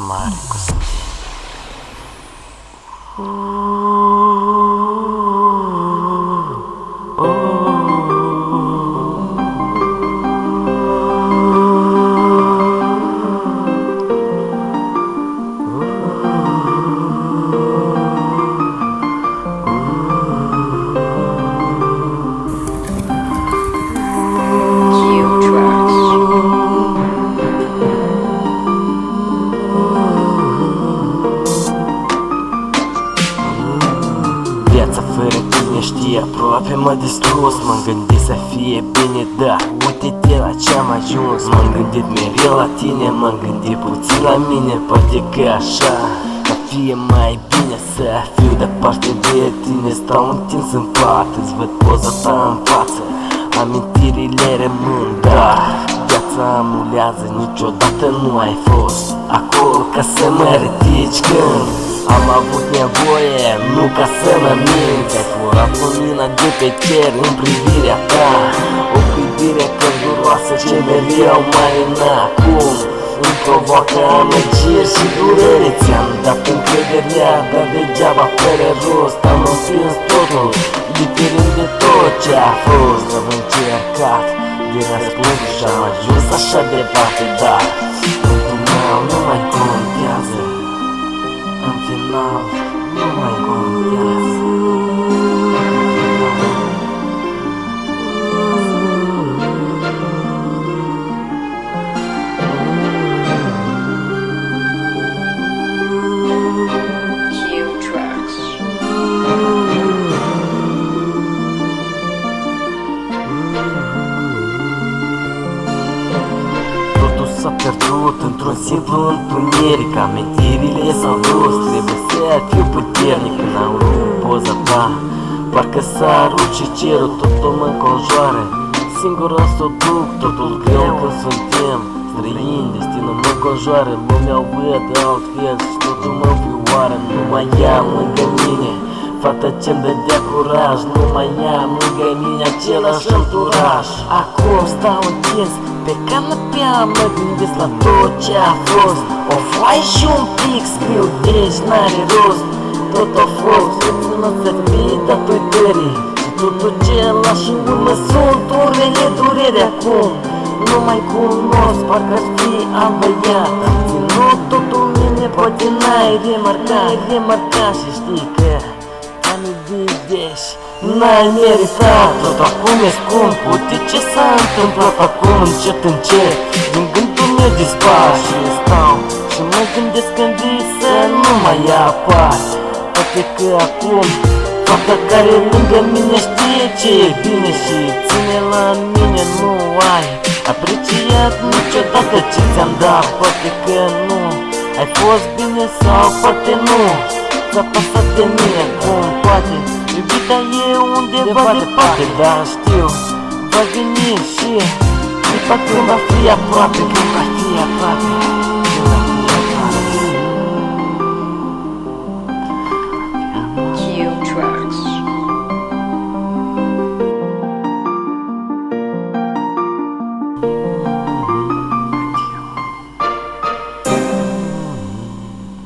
Mare Constantin. Viața fără tine, știi, aproape m-a distrus. M-am gândit să fie bine, dar uite-te la ce-am ajuns. M-am gândit mereu la tine, m-am gândit puțin la mine. Poate că așa va fi mai bine să fiu departe de tine. Stau întins în pat, îți văd poza ta în față, amintirile rămân, dar viața amulează. Niciodată nu ai fost acolo ca să mă ridici când am avut nevoie, nu ca să mă minți. Ai furat lumina de pe cer în privirea ta, o privire călduroasă ce mereu mai acum îmi provoacă amăgiri și durere. Ți-am dat încrederea, dar degeaba fără rost. Am înfrâns totul, diferit de tot ce a fost. Am încercat de răspuns și am ajuns așa departe, dar în final nu mai contează. În final nu mai contează. S-a pierdut într-un simplu întuneric, amintirile s-au dus. Trebuie să fiu puternic când am rupt poza ta. Parcă s-a rupt și cerul, totul mă înconjoară. Singură s-o duc, totul greu când suntem străini. Destinul mă înconjoară, lumea o văd altfel și totul mă învioară. Nu mai am lângă mine fata ce-mi dădea curaj, nu mai am lângă mine același anturaj. Acum stau întins pe canapea, mă gândesc la tot ce a fost. O foaie și un pic scriu, deci n-are rost. Tot a fost, nu să fie dat uitării și totul ce lași în urmă sunt orele durere. Acum nu mai cunosc, parcă-aș fi alt băiat. Ținut totul mine, poate n-ai remarcat și știi că am iubit, n-ai meritat. Tot acum e scump, uite ce s-a întâmplat acum. Încet din gândul meu dispar și stau și mă gândesc în vis să nu mai apar. Poate că acum fata care lângă mine știe ce e bine și ține la mine. Nu ai apreciat niciodată ce ți-am dat. Poate că nu ai fost bine sau poate nu ți-a pasat de mine. Cum poate iubita e undeva departe, dar știu va veni și clipa când va fi aproape, când va fi aproape.